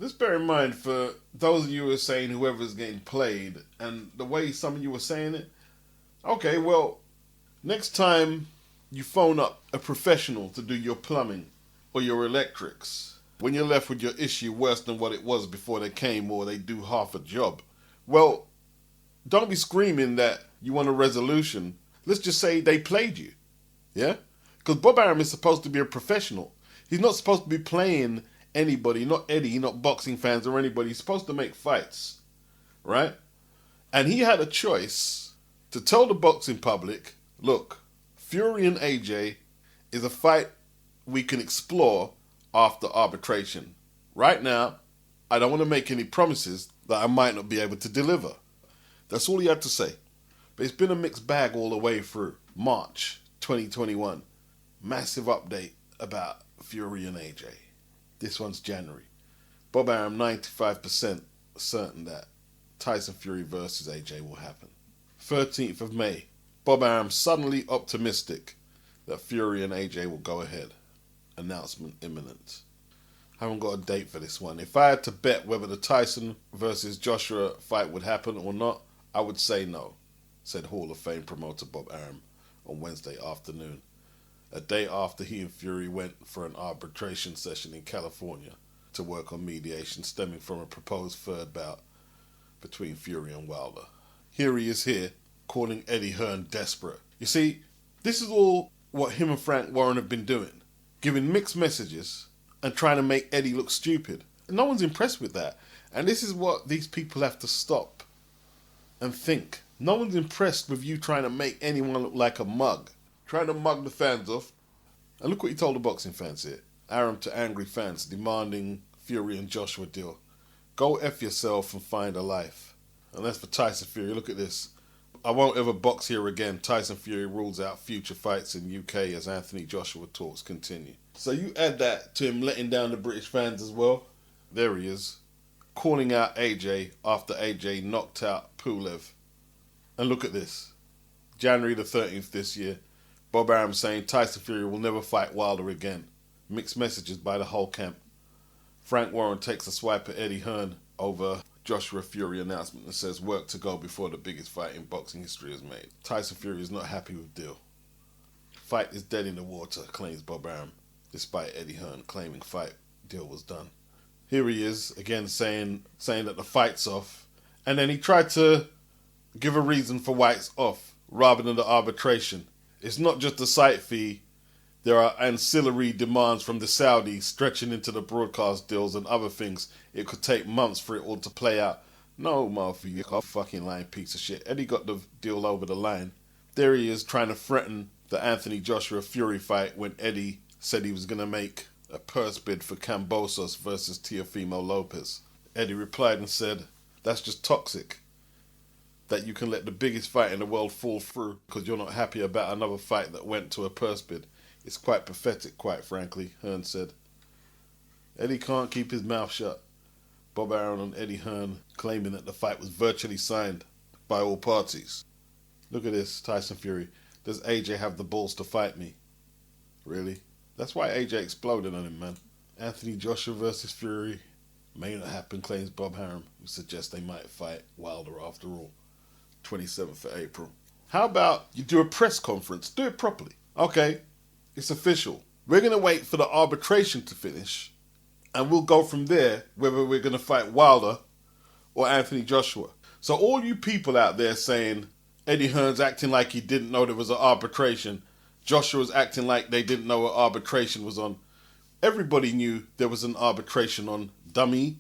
Just bear in mind for those of you who are saying whoever's getting played and the way some of you were saying it. Okay, well, next time you phone up a professional to do your plumbing or your electrics, when you're left with your issue worse than what it was before they came or they do half a job, well, don't be screaming that you want a resolution. Let's just say they played you. Yeah? Because Bob Arum is supposed to be a professional. He's not supposed to be playing anybody, not Eddie, not boxing fans or anybody. He's supposed to make fights. Right? And he had a choice to tell the boxing public, look, Fury and AJ is a fight we can explore after arbitration. Right now, I don't want to make any promises that I might not be able to deliver. That's all he had to say. But it's been a mixed bag all the way through. March 2021. Massive update about Fury and AJ. This one's January. Bob Arum 95% certain that Tyson Fury versus AJ will happen. 13th of May. Bob Arum suddenly optimistic that Fury and AJ will go ahead. Announcement imminent. Haven't got a date for this one. If I had to bet whether the Tyson versus Joshua fight would happen or not, I would say no, said Hall of Fame promoter Bob Arum on Wednesday afternoon, a day after he and Fury went for an arbitration session in California to work on mediation stemming from a proposed third bout between Fury and Wilder. Here he is here, calling Eddie Hearn desperate. You see, this is all what him and Frank Warren have been doing, giving mixed messages and trying to make Eddie look stupid. And no one's impressed with that. And this is what these people have to stop and think. No one's impressed with you trying to make anyone look like a mug. Trying to mug the fans off. And look what he told the boxing fans here. Arum to angry fans demanding Fury and Joshua deal. Go F yourself and find a life. And that's for Tyson Fury. Look at this. I won't ever box here again. Tyson Fury rules out future fights in UK as Anthony Joshua talks continue. So you add that to him letting down the British fans as well. There he is. Calling out AJ after AJ knocked out Pulev. And look at this. January the 13th this year. Bob Arum saying Tyson Fury will never fight Wilder again. Mixed messages by the whole camp. Frank Warren takes a swipe at Eddie Hearn over Joshua Fury announcement and says work to go before the biggest fight in boxing history is made. Tyson Fury is not happy with deal. Fight is dead in the water, claims Bob Arum, despite Eddie Hearn claiming fight deal was done. Here he is again saying that the fight's off, and then he tried to give a reason for why it's off rather than the arbitration. It's not just the site fee. There are ancillary demands from the Saudis stretching into the broadcast deals and other things. It could take months for it all to play out. No, Murphy, you're a fucking lying piece of shit. Eddie got the deal over the line. There he is trying to threaten the Anthony Joshua Fury fight when Eddie said he was going to make a purse bid for Kambosos versus Teofimo Lopez. Eddie replied and said, that's just toxic. That you can let the biggest fight in the world fall through because you're not happy about another fight that went to a purse bid. It's quite pathetic, quite frankly, Hearn said. Eddie can't keep his mouth shut. Bob Arum and Eddie Hearn claiming that the fight was virtually signed by all parties. Look at this, Tyson Fury. Does AJ have the balls to fight me? Really? That's why AJ exploded on him, man. Anthony Joshua versus Fury may not happen, claims Bob Arum, who suggests they might fight Wilder after all. 27th of April. How about you do a press conference? Do it properly. Okay, it's official. We're going to wait for the arbitration to finish, and we'll go from there whether we're going to fight Wilder or Anthony Joshua. So all you people out there saying Eddie Hearn's acting like he didn't know there was an arbitration, Joshua's acting like they didn't know what arbitration was on. Everybody knew there was an arbitration on, dummy.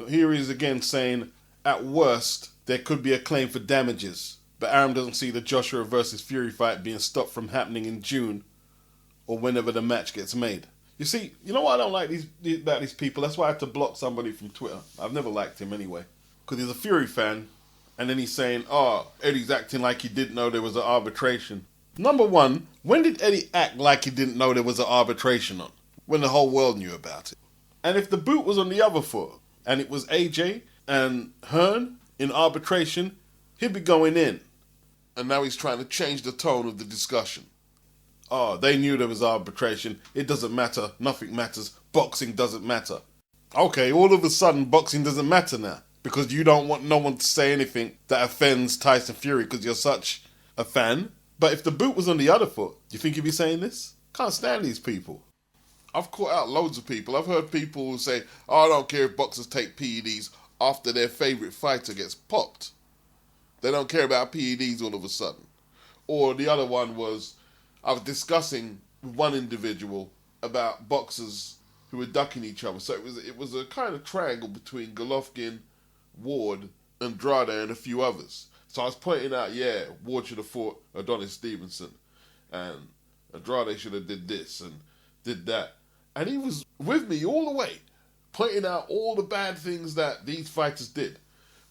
Here he is again saying, at worst, there could be a claim for damages. But Arum doesn't see the Joshua versus Fury fight being stopped from happening in June or whenever the match gets made. You see, you know what I don't like about these people? That's why I had to block somebody from Twitter. I've never liked him anyway. Because he's a Fury fan, and then he's saying, oh, Eddie's acting like he didn't know there was an arbitration. Number one, when did Eddie act like he didn't know there was an arbitration on? When the whole world knew about it. And if the boot was on the other foot, and it was AJ and Hearn in arbitration, he'd be going in. And now he's trying to change the tone of the discussion. Oh, they knew there was arbitration. It doesn't matter. Nothing matters. Boxing doesn't matter. Okay, all of a sudden boxing doesn't matter now because you don't want no one to say anything that offends Tyson Fury because you're such a fan. But if the boot was on the other foot, do you think he'd be saying this? Can't stand these people. I've caught out loads of people. I've heard people who say, oh, I don't care if boxers take PEDs after their favourite fighter gets popped. They don't care about PEDs all of a sudden. Or the other one was, I was discussing with one individual about boxers who were ducking each other. So it was a kind of triangle between Golovkin, Ward, Andrade, and a few others. So I was pointing out, yeah, Ward should have fought Adonis Stevenson, and Andrade should have did this and did that. And he was with me all the way, pointing out all the bad things that these fighters did.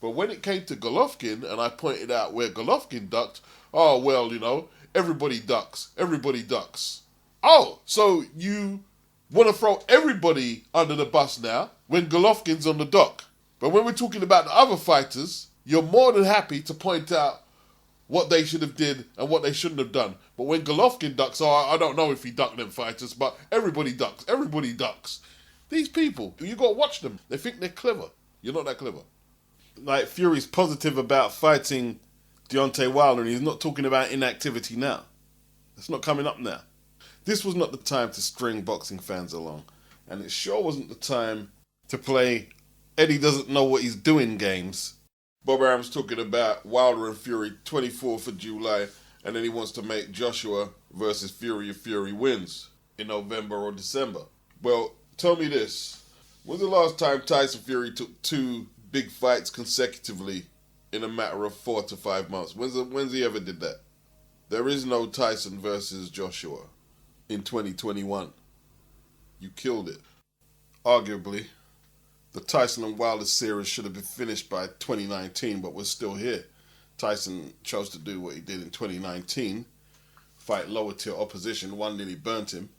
But when it came to Golovkin, and I pointed out where Golovkin ducked, oh, well, you know, everybody ducks. Everybody ducks. Oh, so you want to throw everybody under the bus now when Golovkin's on the dock. But when we're talking about the other fighters, you're more than happy to point out what they should have did and what they shouldn't have done. But when Golovkin ducks, oh, I don't know if he ducked them fighters, but everybody ducks. Everybody ducks. These people, you got to watch them. They think they're clever. You're not that clever. Like, Fury's positive about fighting Deontay Wilder, and he's not talking about inactivity now. It's not coming up now. This was not the time to string boxing fans along. And it sure wasn't the time to play Eddie doesn't know what he's doing games. Bob Arum's talking about Wilder and Fury 24th of July, and then he wants to make Joshua versus Fury if Fury wins in November or December. Well, tell me this. When's the last time Tyson Fury took 2 big fights consecutively in a matter of 4 to 5 months? When's he ever did that? There is no Tyson versus Joshua in 2021. You killed it. Arguably, the Tyson and Wilder series should have been finished by 2019, but we're still here. Tyson chose to do what he did in 2019, fight lower tier opposition, one nearly burnt him.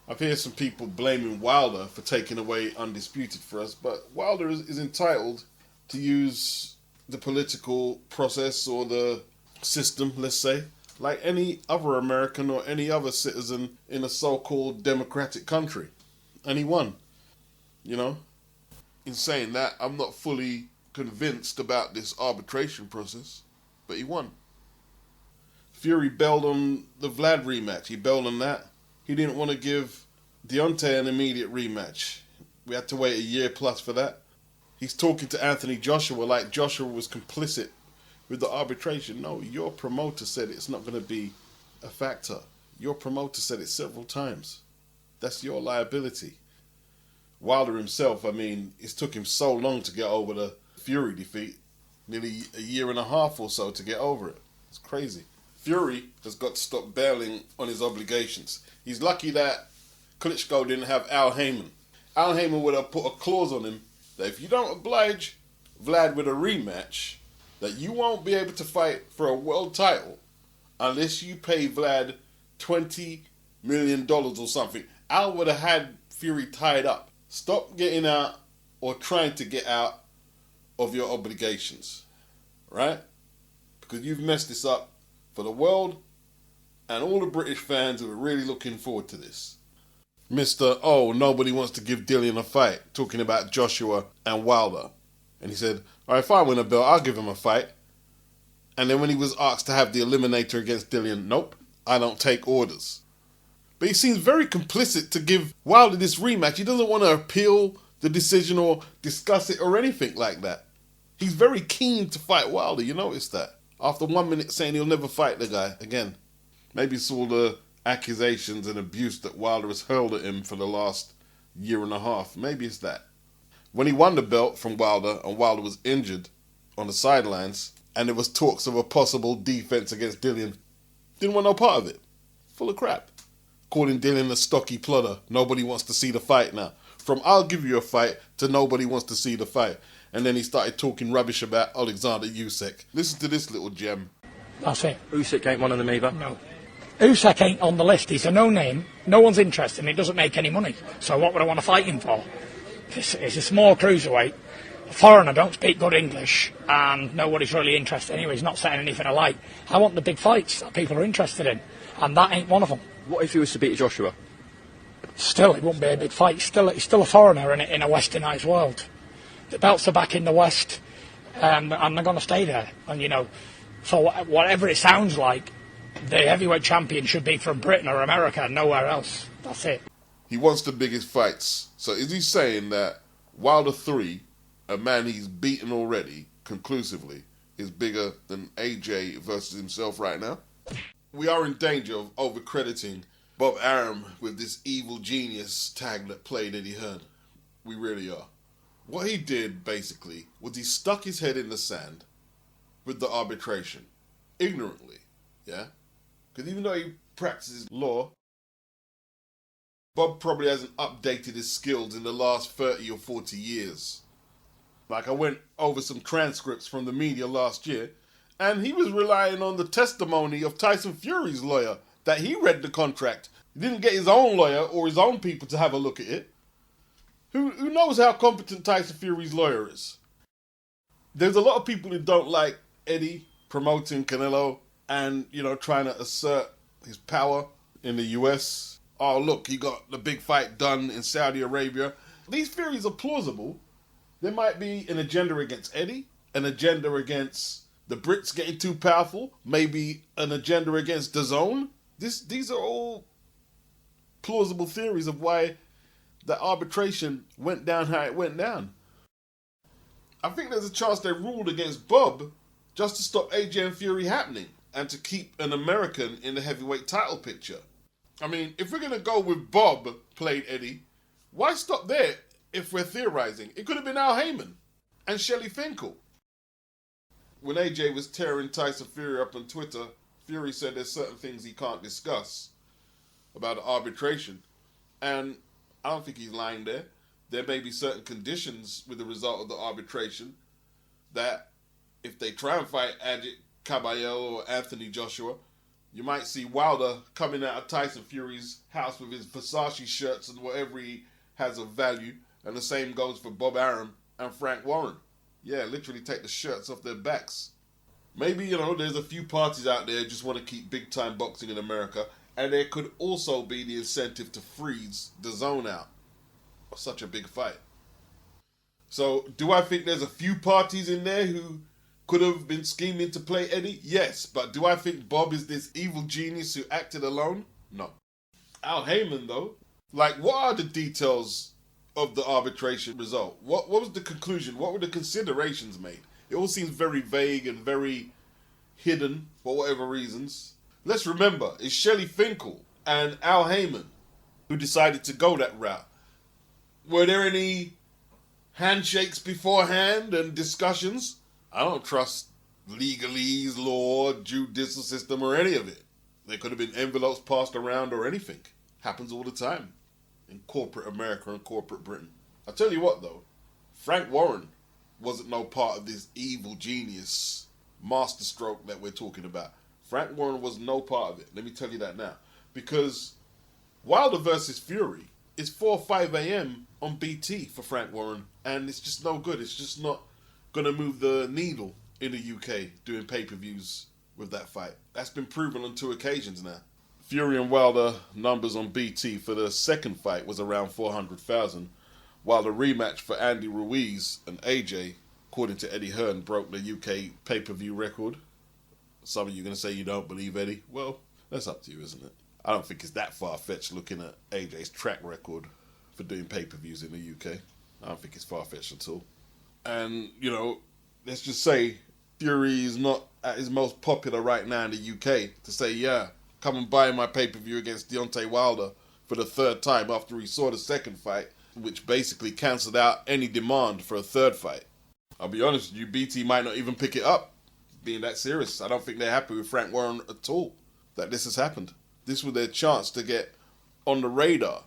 I've heard some people blaming Wilder for taking away Undisputed for us, but Wilder is entitled to use the political process or the system, let's say, like any other American or any other citizen in a so-called democratic country. And he won, you know. In saying that, I'm not fully convinced about this arbitration process, but he won. Fury bailed on the Vlad rematch. He bailed on that. He didn't want to give Deontay an immediate rematch. We had to wait a year plus for that. He's talking to Anthony Joshua like Joshua was complicit with the arbitration. No, your promoter said it's not going to be a factor. Your promoter said it several times. That's your liability. Wilder himself, I mean, it took him so long to get over the Fury defeat. Nearly a year and a half or so to get over it. It's crazy. Fury has got to stop bailing on his obligations. He's lucky that Klitschko didn't have Al Heyman. Al Heyman would have put a clause on him that if you don't oblige Vlad with a rematch, that you won't be able to fight for a world title unless you pay Vlad $20 million or something. Al would have had Fury tied up. Stop getting out or trying to get out of your obligations, right? Because you've messed this up for the world and all the British fans who are really looking forward to this. Mr. Oh, nobody wants to give Dillian a fight, talking about Joshua and Wilder. And he said, all right, if I win a belt, I'll give him a fight. And then when he was asked to have the eliminator against Dillian, nope, I don't take orders. But he seems very complicit to give Wilder this rematch. He doesn't want to appeal the decision or discuss it or anything like that. He's very keen to fight Wilder, you notice that. After 1 minute saying he'll never fight the guy again. Maybe it's all the accusations and abuse that Wilder has hurled at him for the last year and a half. Maybe it's that. When he won the belt from Wilder and Wilder was injured on the sidelines and there was talks of a possible defense against Dillian, didn't want no part of it. Full of crap. Calling Dillian a stocky plodder. Nobody wants to see the fight now. From I'll give you a fight to nobody wants to see the fight. And then he started talking rubbish about Alexander Usyk. Listen to this little gem. That's it. Usyk ain't one of them either? No. Usyk ain't on the list. He's a no-name. No one's interested and he doesn't make any money. So what would I want to fight him for? It's a small cruiserweight. A foreigner, don't speak good English, and nobody's really interested anyway. He's not saying anything alike. I want the big fights that people are interested in, and that ain't one of them. What if he was to beat Joshua? still it won't be a big fight. He's still a foreigner in a westernised world. The belts are back in the West, and they're going to stay there. And, you know, for whatever it sounds like, the heavyweight champion should be from Britain or America, nowhere else. That's it. He wants the biggest fights. So is he saying that Wilder 3, a man he's beaten already, conclusively, is bigger than AJ versus himself right now? We are in danger of overcrediting Bob Arum with this evil genius tag that played Eddie Hearn. We really are. What he did, basically, was he stuck his head in the sand with the arbitration. Ignorantly, yeah? Because even though he practices law, Bob probably hasn't updated his skills in the last 30 or 40 years. Like, I went over some transcripts from the media last year, and he was relying on the testimony of Tyson Fury's lawyer that he read the contract. He didn't get his own lawyer or his own people to have a look at it. Who knows how competent Tyson Fury's lawyer is? There's a lot of people who don't like Eddie promoting Canelo and, you know, trying to assert his power in the US. Oh, look, he got the big fight done in Saudi Arabia. These theories are plausible. There might be an agenda against Eddie, an agenda against the Brits getting too powerful, maybe an agenda against DAZN. These are all plausible theories of why the arbitration went down how it went down. I think there's a chance they ruled against Bob just to stop AJ and Fury happening and to keep an American in the heavyweight title picture. I mean, if we're going to go with Bob played Eddie, why stop there if we're theorizing? It could have been Al Heyman and Shelley Finkel. When AJ was tearing Tyson Fury up on Twitter, Fury said there's certain things he can't discuss about the arbitration. And I don't think he's lying there. There may be certain conditions with the result of the arbitration that if they try and fight Ajit Caballero or Anthony Joshua, you might see Wilder coming out of Tyson Fury's house with his Versace shirts and whatever he has of value. And the same goes for Bob Arum and Frank Warren. Yeah, literally take the shirts off their backs. Maybe, you know, there's a few parties out there who just want to keep big-time boxing in America. And there could also be the incentive to freeze DAZN out of such a big fight. So, do I think there's a few parties in there who could have been scheming to play Eddie? Yes. But do I think Bob is this evil genius who acted alone? No. Al Heyman, though. Like, what are the details of the arbitration result? What was the conclusion? What were the considerations made? It all seems very vague and very hidden for whatever reasons. Let's remember, it's Shelley Finkel and Al Heyman who decided to go that route. Were there any handshakes beforehand and discussions? I don't trust legalese, law, judicial system or any of it. There could have been envelopes passed around or anything. Happens all the time in corporate America and corporate Britain. I tell you what though, Frank Warren wasn't no part of this evil genius masterstroke that we're talking about. Frank Warren was no part of it. Let me tell you that now. Because Wilder versus Fury is 4 or 5 a.m. on BT for Frank Warren. And it's just no good. It's just not going to move the needle in the UK doing pay-per-views with that fight. That's been proven on 2 occasions now. Fury and Wilder numbers on BT for the second fight was around 400,000. While the rematch for Andy Ruiz and AJ, according to Eddie Hearn, broke the UK pay-per-view record. Some of you are going to say you don't believe Eddie. Well, that's up to you, isn't it? I don't think it's that far-fetched looking at AJ's track record for doing pay-per-views in the UK. I don't think it's far-fetched at all. And, you know, let's just say Fury is not at his most popular right now in the UK to say, yeah, come and buy my pay-per-view against Deontay Wilder for the 3rd time after he saw the 2nd fight, which basically cancelled out any demand for a 3rd fight. I'll be honest with you, BT might not even pick it up. Being that serious, I don't think they're happy with Frank Warren at all that this has happened. This was their chance to get on the radar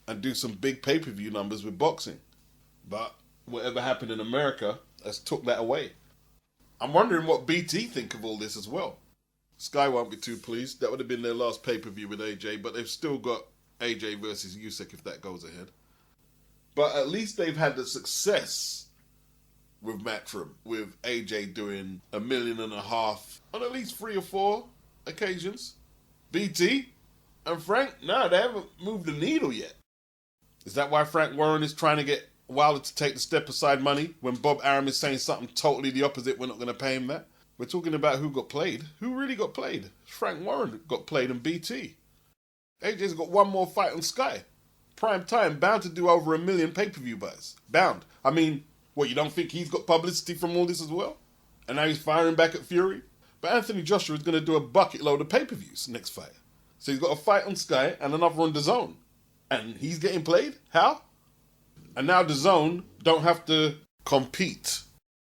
and do some big pay-per-view numbers with boxing. But whatever happened in America has took that away. I'm wondering what BT think of all this as well. Sky won't be too pleased. That would have been their last pay-per-view with AJ, but they've still got AJ versus Usyk if that goes ahead. But at least they've had the success with Matchroom, with AJ doing $1.5 million on at least 3 or 4 occasions. BT and Frank, no, they haven't moved the needle yet. Is that why Frank Warren is trying to get Wilder to take the step aside money when Bob Arum is saying something totally the opposite? We're not going to pay him that. We're talking about who got played. Who really got played? Frank Warren got played in BT. AJ's got one more fight on Sky. Prime time, bound to do over 1 million pay-per-view buys. Bound. I mean, what, you don't think he's got publicity from all this as well? And now he's firing back at Fury? But Anthony Joshua is going to do a bucket load of pay-per-views next fight. So he's got a fight on Sky and another on DAZN. And he's getting played? How? And now DAZN don't have to compete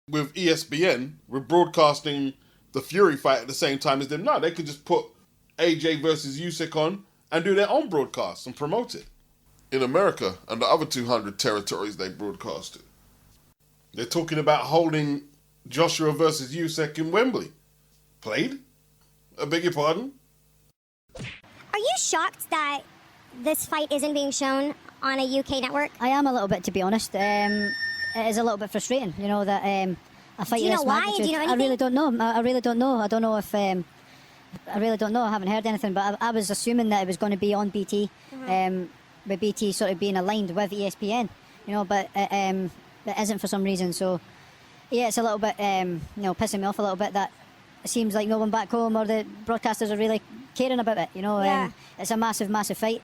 with ESPN with broadcasting the Fury fight at the same time as them. No, they could just put AJ versus Usyk on and do their own broadcast and promote it. In America and the other 200 territories they broadcast it. They're talking about holding Joshua versus Usyk in Wembley. Played? I beg your pardon? Are you shocked that this fight isn't being shown on a UK network? I am a little bit, to be honest. It is a little bit frustrating, you know, that a fight Do you of know this why? magnitude. Do you know I anything? really don't know. I really don't know. I don't know if... I really don't know. I haven't heard anything, but I was assuming that it was going to be on BT, with BT sort of being aligned with ESPN, you know, but it isn't for some reason. So, yeah, it's a little bit, pissing me off a little bit that it seems like no one back home or the broadcasters are really caring about it, you know. Yeah. It's a massive, massive fight.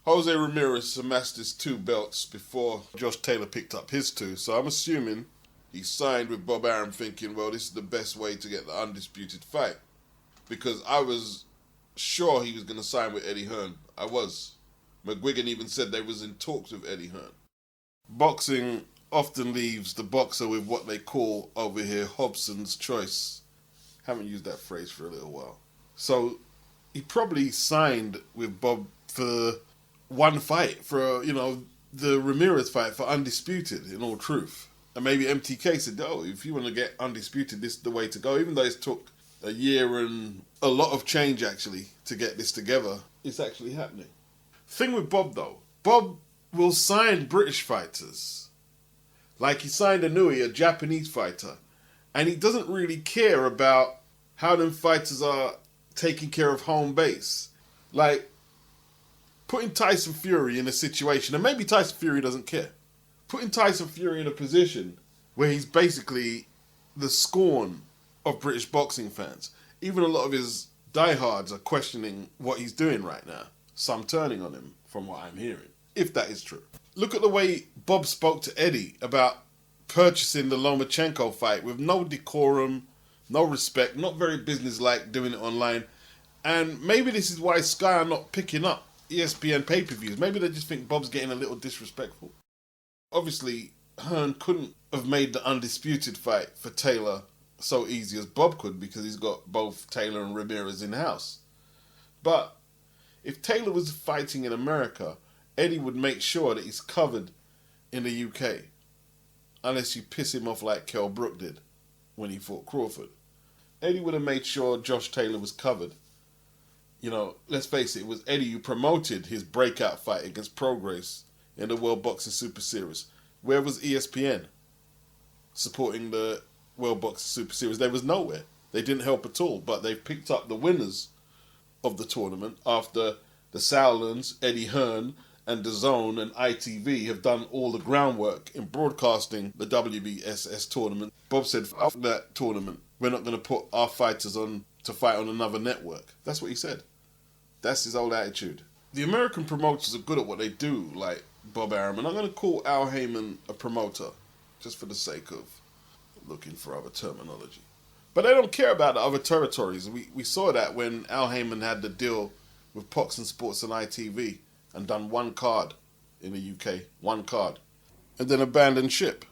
Jose Ramirez amassed his 2 belts before Josh Taylor picked up his 2, so I'm assuming he signed with Bob Arum thinking, well, this is the best way to get the undisputed fight. Because I was sure he was going to sign with Eddie Hearn. I was. McGuigan even said they was in talks with Eddie Hearn. Boxing often leaves the boxer with what they call over here Hobson's choice. Haven't used that phrase for a little while. So he probably signed with Bob for one fight, for, the Ramirez fight, for undisputed, in all truth. And maybe MTK said, oh, if you want to get undisputed, this is the way to go. Even though it took a year and a lot of change, actually, to get this together, it's actually happening. Thing with Bob, though, Bob will sign British fighters. Like he signed Inoue, a Japanese fighter. And he doesn't really care about how them fighters are taking care of home base. Like, putting Tyson Fury in a situation, and maybe Tyson Fury doesn't care, putting Tyson Fury in a position where he's basically the scorn of British boxing fans. Even a lot of his diehards are questioning what he's doing right now. Some turning on him, from what I'm hearing, if that is true. Look at the way Bob spoke to Eddie about purchasing the Lomachenko fight with no decorum, no respect, not very businesslike, doing it online. And maybe this is why Sky are not picking up ESPN pay-per-views. Maybe they just think Bob's getting a little disrespectful. Obviously, Hearn couldn't have made the undisputed fight for Taylor so easy as Bob could, because he's got both Taylor and Ramirez in-house. But if Taylor was fighting in America, Eddie would make sure that he's covered in the UK. Unless you piss him off like Kell Brook did when he fought Crawford. Eddie would have made sure Josh Taylor was covered. You know, let's face it, it was Eddie who promoted his breakout fight against Prograis in the World Boxing Super Series. Where was ESPN supporting the World Boxing Super Series? They was nowhere. They didn't help at all, but they picked up the winners of the tournament after the Sauerlands, Eddie Hearn, and DAZN and ITV have done all the groundwork in broadcasting the WBSS tournament. Bob said, after that tournament, we're not going to put our fighters on to fight on another network. That's what he said. That's his old attitude. The American promoters are good at what they do, like Bob Arum, and I'm going to call Al Heyman a promoter, just for the sake of looking for other terminology. But they don't care about the other territories. We saw that when Al Heyman had the deal with Fox and Sports and ITV and done one card in the UK, one card, and then abandoned ship.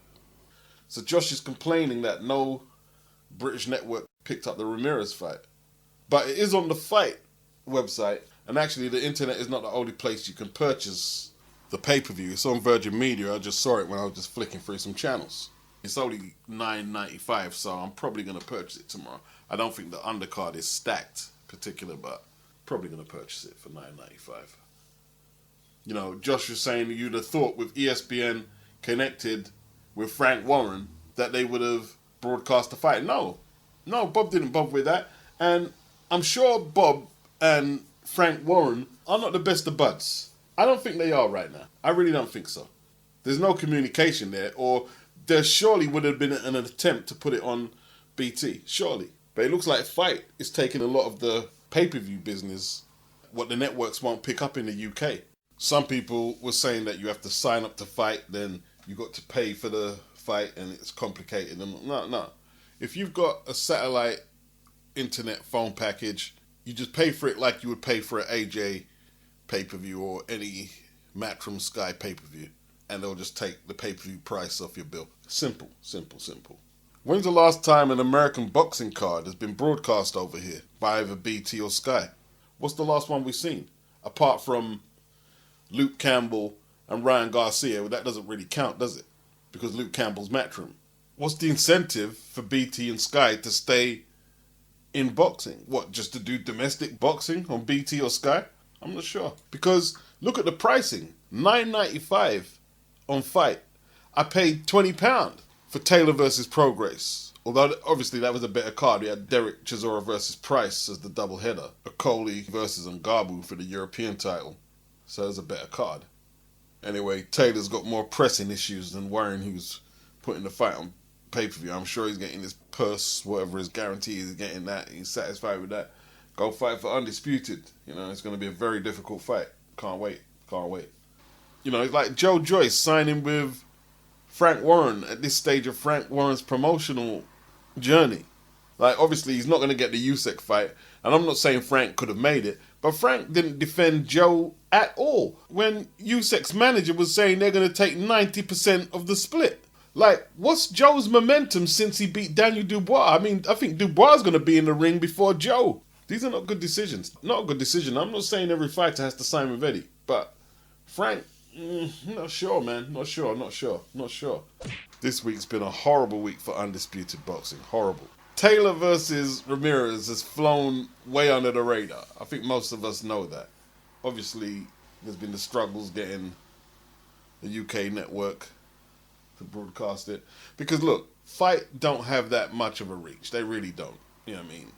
So Josh is complaining that no British network picked up the Ramirez fight. But it is on the FITE website, and actually the internet is not the only place you can purchase the pay-per-view. It's on Virgin Media. I just saw it when I was just flicking through some channels. It's only $9.95, so I'm probably going to purchase it tomorrow. I don't think the undercard is stacked particular, but probably going to purchase it for $9.95. You know, Josh was saying you'd have thought with ESPN connected with Frank Warren that they would have broadcast the fight. No, Bob didn't bother with that. And I'm sure Bob and Frank Warren are not the best of buds. I don't think they are right now. I really don't think so. There's no communication there, or there surely would have been an attempt to put it on BT, surely. But it looks like FITE is taking a lot of the pay-per-view business, what the networks won't pick up in the UK. Some people were saying that you have to sign up to FITE, then you got to pay for the fight, and it's complicated. And no. If you've got a satellite internet phone package, you just pay for it like you would pay for an AJ pay-per-view or any Matchroom Sky pay-per-view, and they'll just take the pay-per-view price off your bill. Simple. When's the last time an American boxing card has been broadcast over here by either BT or Sky? What's the last one we've seen? Apart from Luke Campbell and Ryan Garcia, well, that doesn't really count, does it? Because Luke Campbell's Matchroom. What's the incentive for BT and Sky to stay in boxing? What, just to do domestic boxing on BT or Sky? I'm not sure. Because look at the pricing. $9.95 on FITE. I paid £20 for Taylor versus Prograis. Although obviously that was a better card. We had Derek Chisora versus Price as the double header. Okoli versus Ngabu for the European title. So it was a better card. Anyway, Taylor's got more pressing issues than worrying who's putting the fight on pay-per-view. I'm sure he's getting his purse, whatever his guarantee is, getting that. He's satisfied with that. Go fight for Undisputed. You know, it's going to be a very difficult fight. Can't wait. You know, it's like Joe Joyce signing with Frank Warren at this stage of Frank Warren's promotional journey. Like, obviously, he's not going to get the Usyk fight. And I'm not saying Frank could have made it. But Frank didn't defend Joe at all when Usyk's manager was saying they're going to take 90% of the split. Like, what's Joe's momentum since he beat Daniel Dubois? I mean, I think Dubois is going to be in the ring before Joe. These are not good decisions. Not a good decision. I'm not saying every fighter has to sign with Eddie. But Frank, not sure, man. Not sure. This week's been a horrible week for Undisputed Boxing. Horrible. Taylor versus Ramirez has flown way under the radar. I think most of us know that. Obviously, there's been the struggles getting the UK network to broadcast it. Because look, FITE don't have that much of a reach. They really don't. You know what I mean?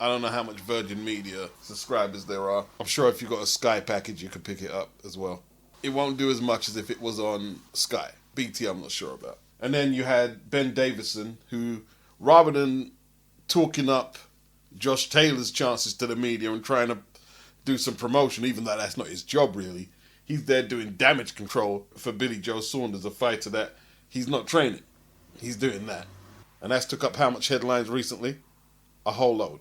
I don't know how much Virgin Media subscribers there are. I'm sure if you got a Sky package, you could pick it up as well. It won't do as much as if it was on Sky. BT, I'm not sure about. And then you had Ben Davison, who, rather than talking up Josh Taylor's chances to the media and trying to do some promotion, even though that's not his job really, he's there doing damage control for Billy Joe Saunders, a fighter that he's not training. He's doing that. And that's took up how much headlines recently? A whole load.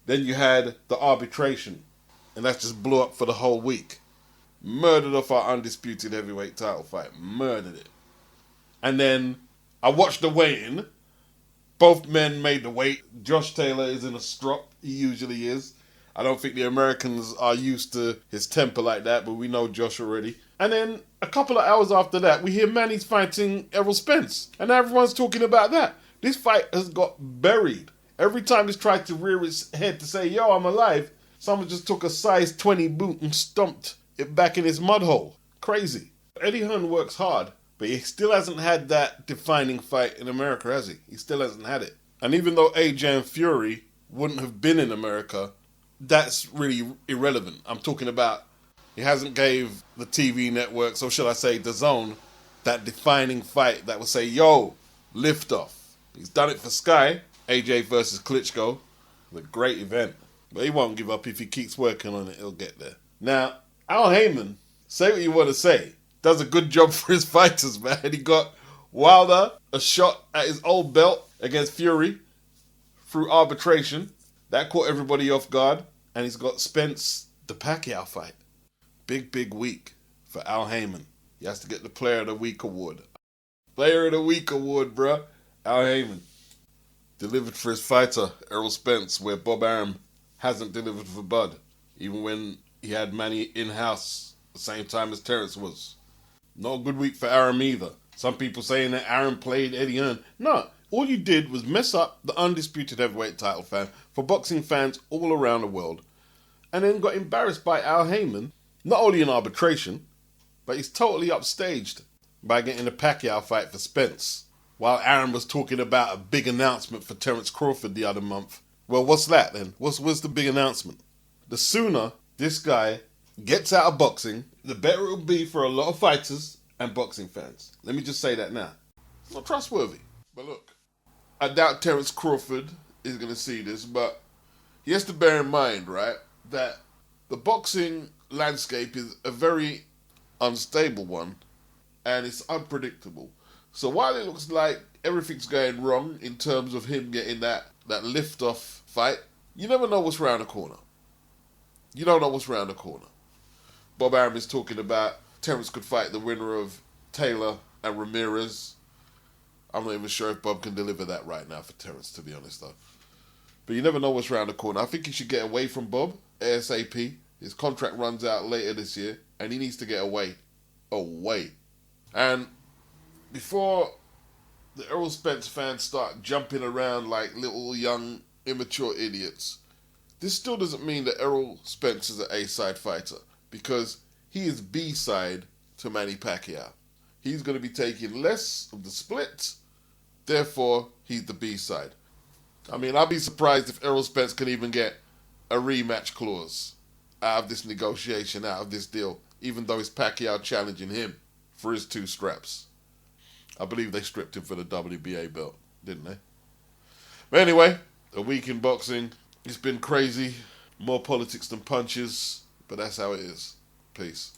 Then you had the arbitration, and that just blew up for the whole week. Murdered off our undisputed heavyweight title fight. Murdered it. And then I watched the weigh-in. Both men made the weight. Josh Taylor is in a strop. He usually is. I don't think the Americans are used to his temper like that, but we know Josh already. And then a couple of hours after that, we hear Manny's fighting Errol Spence. And everyone's talking about that. This fight has got buried. Every time he's tried to rear his head to say, yo, I'm alive, someone just took a size 20 boot and stomped it back in his mud hole. Crazy. Eddie Hearn works hard, but he still hasn't had that defining fight in America, has he? He still hasn't had it. And even though AJ and Fury wouldn't have been in America, that's really irrelevant. I'm talking about he hasn't gave the TV networks, or should I say DAZN, that defining fight that will say, yo, lift off. He's done it for Sky, AJ versus Klitschko. It's a great event. But he won't give up. If he keeps working on it, he'll get there. Now, Al Heyman, say what you want to say, does a good job for his fighters, man. He got Wilder a shot at his old belt against Fury through arbitration. That caught everybody off guard. And he's got Spence, the Pacquiao fight. Big week for Al Heyman. He has to get the Player of the Week award. Player of the Week award, bruh. Al Heyman. Delivered for his fighter, Errol Spence, where Bob Arum hasn't delivered for Bud. Even when he had Manny in-house the same time as Terence was. Not a good week for Arum either. Some people saying that Arum played Eddie Hearn. No, all you did was mess up the undisputed heavyweight title fan for boxing fans all around the world. And then got embarrassed by Al Heyman, not only in arbitration, but he's totally upstaged by getting a Pacquiao fight for Spence. While Arum was talking about a big announcement for Terence Crawford the other month. Well, what's that then? What's the big announcement? The sooner this guy gets out of boxing, the better it will be for a lot of fighters and boxing fans. Let me just say that now. It's not trustworthy. But look, I doubt Terence Crawford is going to see this, but he has to bear in mind, right, that the boxing landscape is a very unstable one and it's unpredictable. So while it looks like everything's going wrong in terms of him getting that lift-off fight, you never know what's around the corner. You don't know what's around the corner. Bob Arum is talking about Terence could fight the winner of Taylor and Ramirez. I'm not even sure if Bob can deliver that right now for Terence, to be honest, though. But you never know what's around the corner. I think he should get away from Bob ASAP. His contract runs out later this year, and he needs to get away. Away. And before the Errol Spence fans start jumping around like little young immature idiots, this still doesn't mean that Errol Spence is an A-side fighter, because he is B-side to Manny Pacquiao. He's going to be taking less of the split, therefore he's the B-side. I mean, I'd be surprised if Errol Spence can even get a rematch clause out of this negotiation, out of this deal, even though it's Pacquiao challenging him for his 2 straps. I believe they stripped him for the WBA belt, didn't they? But anyway, a week in boxing. It's been crazy. More politics than punches, but that's how it is. Peace.